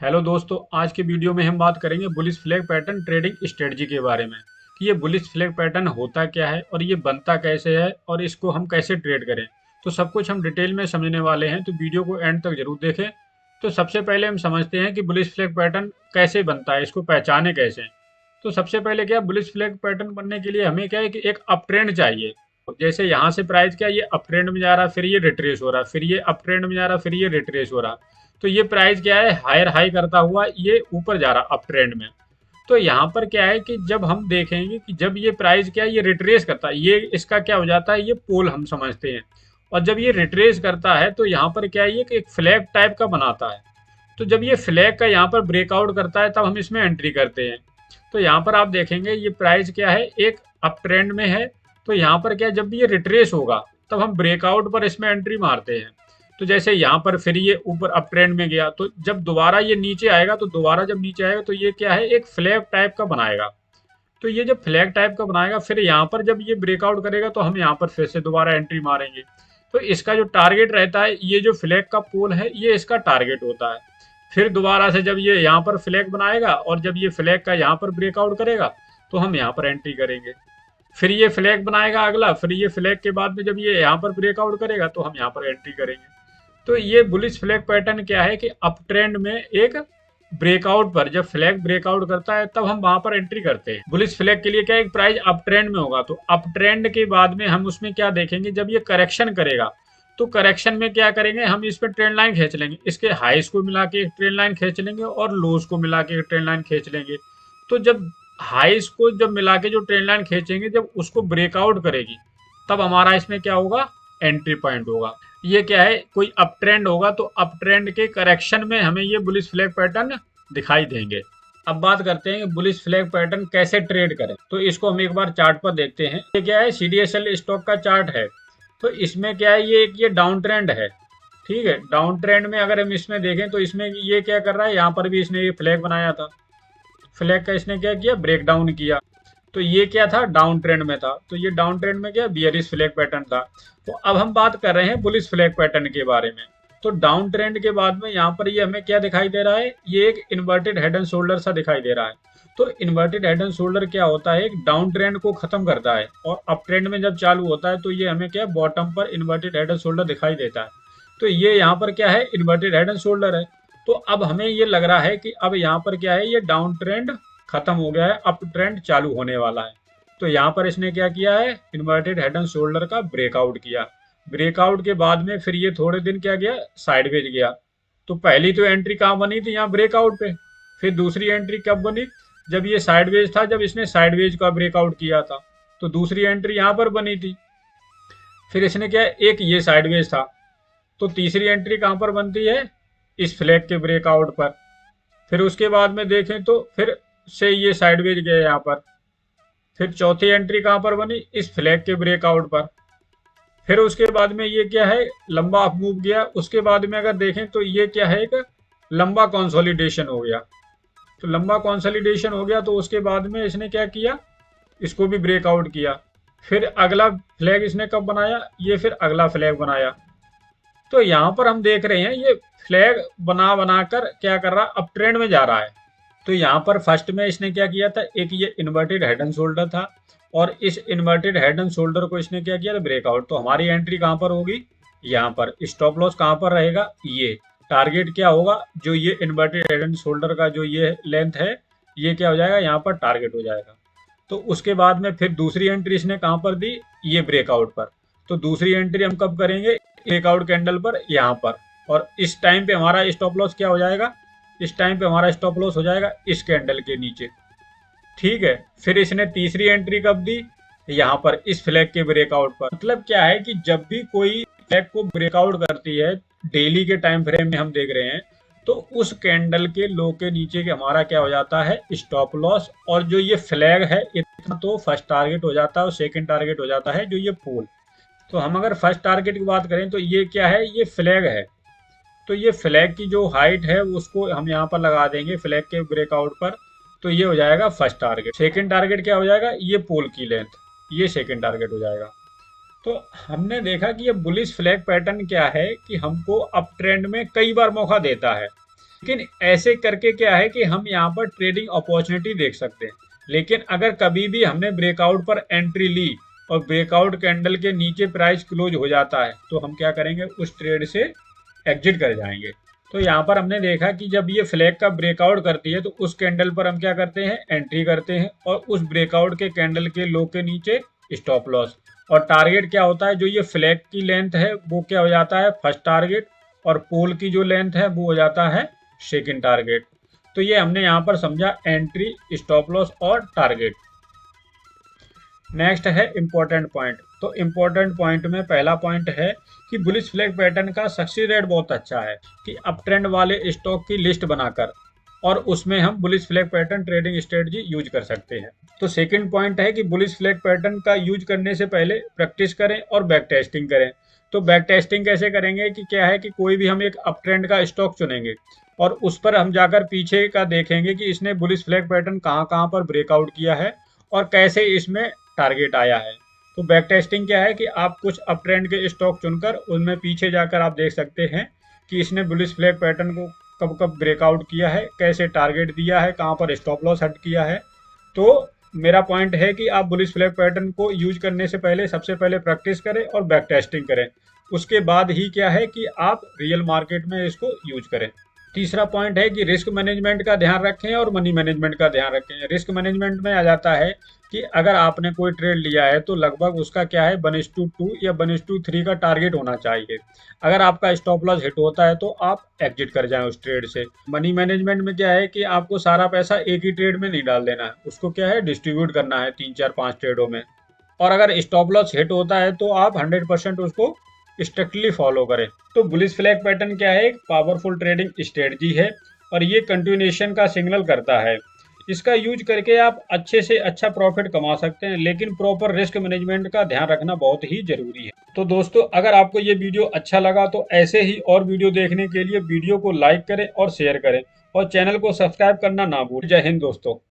Hello दोस्तों, आज के वीडियो में हम बात करेंगे bullish flag pattern trading strategy के बारे में कि ये बुलिश फ्लैग पैटर्न होता क्या है और ये बनता कैसे है और इसको हम कैसे ट्रेड करें। तो सब कुछ हम डिटेल में समझने वाले हैं, तो वीडियो को एंड तक जरूर देखें। तो सबसे पहले हम समझते हैं कि बुलिश फ्लैग पैटर्न कैसे बनता है, इसको पहचाने कैसे। तो सबसे पहले क्या, बुलिश फ्लैग पैटर्न बनने के लिए हमें क्या है कि एक अप ट्रेंड चाहिए। जैसे यहाँ से प्राइस क्या, ये अप ट्रेंड में जा रहा, फिर ये रिट्रेस हो रहा, फिर ये अप ट्रेंड में जा रहा, फिर ये रिट्रेस हो रहा। तो ये प्राइस क्या है, हायर हाई करता हुआ ये ऊपर जा रहा अप ट्रेंड में। तो यहाँ पर क्या है कि जब हम देखेंगे कि जब ये प्राइस क्या है, ये रिट्रेस करता है, ये इसका क्या हो जाता है, ये पोल हम समझते हैं। और जब ये रिट्रेस करता है तो यहाँ पर क्या है, ये कि एक फ्लैग टाइप का बनाता है। तो जब ये फ्लैग का यहाँ पर ब्रेकआउट करता है तब हम इसमें एंट्री करते हैं। तो यहाँ पर आप देखेंगे ये प्राइस क्या है, एक अप ट्रेंड में है। तो यहाँ पर क्या है, जब भी ये रिट्रेस होगा तब हम ब्रेकआउट पर इसमें एंट्री मारते हैं। तो जैसे यहाँ पर फिर ये ऊपर अप ट्रेंड में गया, तो जब दोबारा ये नीचे आएगा, तो दोबारा जब नीचे आएगा तो ये क्या है, एक फ्लैग टाइप का बनाएगा। तो ये जब फ्लैग टाइप का बनाएगा, फिर यहाँ पर जब ये ब्रेकआउट करेगा तो हम यहाँ पर फिर से दोबारा एंट्री मारेंगे। तो इसका जो टारगेट रहता है, ये जो फ्लैग का पोल है ये इसका टारगेट होता है। फिर दोबारा से जब ये यहाँ पर फ्लैग बनाएगा और जब ये फ्लैग का यहाँ पर ब्रेकआउट करेगा तो हम यहाँ पर एंट्री करेंगे। फिर ये फ्लैग बनाएगा अगला, फिर ये फ्लैग के बाद में जब ये यहाँ पर ब्रेकआउट करेगा तो हम यहाँ पर एंट्री करेंगे। तो ये बुलिश फ्लैग पैटर्न क्या है कि अप ट्रेंड में एक ब्रेकआउट पर जब फ्लैग ब्रेकआउट करता है तब हम वहां पर एंट्री करते हैं। बुलिश फ्लैग के लिए क्या, एक प्राइस अप ट्रेंड में होगा, तो अप ट्रेंड के बाद में हम उसमें क्या देखेंगे, जब ये करेक्शन करेगा तो करेक्शन में क्या करेंगे, हम इस पर ट्रेंड लाइन खींच लेंगे, इसके हाइस को मिला के एक ट्रेंड लाइन खींच लेंगे और लोज को मिला के एक ट्रेंड लाइन खींच लेंगे। तो जब हाइस को जब मिला के जो ट्रेंड लाइन खींचेंगे, जब उसको ब्रेकआउट करेगी तब हमारा इसमें क्या होगा, एंट्री पॉइंट होगा। ये क्या है, कोई अप ट्रेंड होगा तो अप ट्रेंड के करेक्शन में हमें ये बुलिश फ्लैग पैटर्न दिखाई देंगे। अब बात करते हैं कि बुलिश फ्लैग पैटर्न कैसे ट्रेड करें। तो इसको हम एक बार चार्ट पर देखते हैं। ये क्या है, सीडीएसएल स्टॉक का चार्ट है। तो इसमें क्या है, ये डाउन ट्रेंड है। ठीक है, डाउन ट्रेंड में अगर हम इसमें देखें तो इसमें ये क्या कर रहा है, यहाँ पर भी इसने ये फ्लैग बनाया था, फ्लैग का इसने क्या किया, ब्रेक डाउन किया। तो ये क्या था, डाउन ट्रेंड में था, तो ये डाउन ट्रेंड में क्या, बियरिश फ्लैग पैटर्न था। तो अब हम बात कर रहे हैं बुलिश फ्लैग पैटर्न के बारे में। तो डाउन ट्रेंड के बाद में यहाँ पर ये हमें क्या दिखाई दे रहा है, ये एक इन्वर्टेड हेड एंड शोल्डर सा दिखाई दे रहा है। तो इन्वर्टेड हेड एंड शोल्डर क्या होता है, एक डाउन ट्रेंड को खत्म करता है और अप ट्रेंड में जब चालू होता है तो ये हमें क्या, बॉटम पर इन्वर्टेड हेड एंड शोल्डर दिखाई देता है। तो ये यहाँ पर क्या है, इन्वर्टेड हेड एंड शोल्डर है। तो अब हमें ये लग रहा है कि अब यहाँ पर क्या है, ये डाउन ट्रेंड खत्म हो गया है, अप ट्रेंड चालू होने वाला है। तो यहाँ पर इसने क्या किया है, इन्वर्टेड हेड एंड शोल्डर का ब्रेकआउट किया। ब्रेकआउट के बाद में फिर ये थोड़े दिन क्या गया, साइडवेज गया। तो पहली तो एंट्री कहाँ बनी थी, यहाँ ब्रेकआउट पे। फिर दूसरी एंट्री कब बनी, जब ये साइडवेज था, जब इसने साइडवेज का ब्रेकआउट किया था, तो दूसरी एंट्री यहाँ पर बनी थी। फिर इसने क्या, एक ये साइडवेज था, तो तीसरी एंट्री कहाँ पर बनती है, इस फ्लैग के ब्रेकआउट पर। फिर उसके बाद में देखें तो फिर से ये साइडवेज गए यहाँ पर। फिर चौथी एंट्री कहाँ पर बनी, इस फ्लैग के ब्रेकआउट पर। फिर उसके बाद में ये क्या है, लंबा अप मूव गया। उसके बाद में अगर देखें तो ये क्या है, एक लंबा कंसोलिडेशन हो गया। तो लंबा कंसोलिडेशन हो गया तो उसके बाद में इसने क्या किया, इसको भी ब्रेकआउट किया। फिर अगला फ्लैग इसने कब बनाया, ये फिर अगला फ्लैग बनाया। तो यहाँ पर हम देख रहे हैं ये फ्लैग बना बनाकर क्या कर रहा है, अप ट्रेंड में जा रहा है। तो यहाँ पर फर्स्ट में इसने क्या किया था, एक ये इन्वर्टेड हेड एंड शोल्डर था और इस इन्वर्टेड हेड एंड शोल्डर को इसने क्या किया था, ब्रेकआउट। तो हमारी एंट्री कहाँ पर होगी, यहाँ पर। स्टॉप लॉस कहाँ पर रहेगा, ये। टारगेट क्या होगा, जो ये इन्वर्टेड हेड एंड शोल्डर का जो ये लेंथ है, ये क्या हो जाएगा, यहाँ पर टारगेट हो जाएगा। तो उसके बाद में फिर दूसरी एंट्री इसने कहाँ पर दी, ये ब्रेकआउट पर। तो दूसरी एंट्री हम कब करेंगे, ब्रेकआउट कैंडल पर, यहाँ पर। और इस टाइम पे हमारा स्टॉप लॉस क्या हो जाएगा, इस टाइम पे हमारा स्टॉप लॉस हो जाएगा इस कैंडल के नीचे। ठीक है, फिर इसने तीसरी एंट्री कब दी, यहाँ पर, इस फ्लैग के ब्रेकआउट पर। मतलब क्या है कि जब भी कोई फ्लैग को ब्रेकआउट करती है, डेली के टाइम फ्रेम में हम देख रहे हैं, तो उस कैंडल के लो के नीचे के हमारा क्या हो जाता है, स्टॉप लॉस। और जो ये फ्लैग है, इतना तो फर्स्ट टारगेट हो जाता है और सेकंड टारगेट हो जाता है जो ये पोल। तो हम अगर फर्स्ट टारगेट की बात करें तो ये क्या है, ये फ्लैग है। तो ये फ्लैग की जो हाइट है उसको हम यहाँ पर लगा देंगे फ्लैग के ब्रेकआउट पर। तो ये हो जाएगा फर्स्ट टारगेट। सेकंड टारगेट क्या हो जाएगा, ये पोल की लेंथ, ये सेकंड टारगेट हो जाएगा। तो हमने देखा कि ये बुलिश फ्लैग पैटर्न क्या है कि हमको अप ट्रेंड में कई बार मौका देता है। लेकिन ऐसे करके क्या है कि हम यहाँ पर ट्रेडिंग अपॉर्चुनिटी देख सकते हैं। लेकिन अगर कभी भी हमने ब्रेकआउट पर एंट्री ली और ब्रेकआउट कैंडल के नीचे प्राइस क्लोज हो जाता है तो हम क्या करेंगे, उस ट्रेड से एग्जिट कर जाएंगे। तो यहाँ पर हमने देखा कि जब ये फ्लैग का ब्रेकआउट करती है तो उस कैंडल पर हम क्या करते हैं, एंट्री करते हैं और उस ब्रेकआउट के कैंडल के लो के नीचे स्टॉप लॉस। और टारगेट क्या होता है, जो ये फ्लैग की लेंथ है वो क्या हो जाता है, फर्स्ट टारगेट, और पोल की जो लेंथ है वो हो जाता है सेकंड टारगेट। तो ये हमने यहाँ पर समझा एंट्री, स्टॉप लॉस और टारगेट। नेक्स्ट है इम्पोर्टेंट पॉइंट। तो इम्पोर्टेंट पॉइंट में पहला पॉइंट है कि बुलिश फ्लैग पैटर्न का सक्सेस रेट बहुत अच्छा है कि अप ट्रेंड वाले स्टॉक की लिस्ट बनाकर और उसमें हम bullish flag pattern trading strategy use कर सकते हैं। तो सेकंड पॉइंट है कि बुलिश फ्लैग पैटर्न का यूज करने से पहले प्रैक्टिस करें और बैक टेस्टिंग करें। तो बैक टेस्टिंग कैसे करेंगे कि क्या है कि कोई भी हम एक अप ट्रेंड का स्टॉक चुनेंगे और उस पर हम जाकर पीछे का देखेंगे कि इसने बुलिश फ्लैग पैटर्न कहाँ कहाँ पर ब्रेकआउट किया है और कैसे इसमें टारगेट आया है। तो बैक टेस्टिंग क्या है कि आप कुछ अप ट्रेंड के स्टॉक चुनकर उनमें पीछे जाकर आप देख सकते हैं कि इसने बुलिश फ्लैग पैटर्न को कब कब ब्रेकआउट किया है, कैसे टारगेट दिया है, कहाँ पर स्टॉप लॉस हट किया है। तो मेरा पॉइंट है कि आप बुलिश फ्लैग पैटर्न को यूज करने से पहले सबसे पहले प्रैक्टिस करें और बैक टेस्टिंग करें, उसके बाद ही क्या है कि आप रियल मार्केट में इसको यूज करें। तीसरा पॉइंट है कि रिस्क मैनेजमेंट का ध्यान रखें और मनी मैनेजमेंट का ध्यान रखें। रिस्क मैनेजमेंट में आ जाता है कि अगर आपने कोई ट्रेड लिया है तो लगभग उसका क्या है 1:2 या 1:3 का टारगेट होना चाहिए। अगर आपका स्टॉप लॉस हिट होता है तो आप एग्जिट कर जाएं उस ट्रेड से। मनी मैनेजमेंट में क्या है कि आपको सारा पैसा एक ही ट्रेड में नहीं डाल देना है, उसको क्या है डिस्ट्रीब्यूट करना है 3 4 5 ट्रेडों में। और अगर स्टॉप लॉस हिट होता है तो आप 100% उसको स्ट्रिक्टली फॉलो करें। तो बुलिश फ्लैग पैटर्न क्या है, एक पावरफुल ट्रेडिंग स्ट्रेटजी है और ये कंटिन्यूएशन का सिग्नल करता है। इसका यूज करके आप अच्छे से अच्छा प्रॉफिट कमा सकते हैं, लेकिन प्रॉपर रिस्क मैनेजमेंट का ध्यान रखना बहुत ही जरूरी है। तो दोस्तों, अगर आपको ये वीडियो अच्छा लगा तो ऐसे ही और वीडियो देखने के लिए वीडियो को लाइक करें और शेयर करें और चैनल को सब्सक्राइब करना ना भूलें। जय हिंद दोस्तों।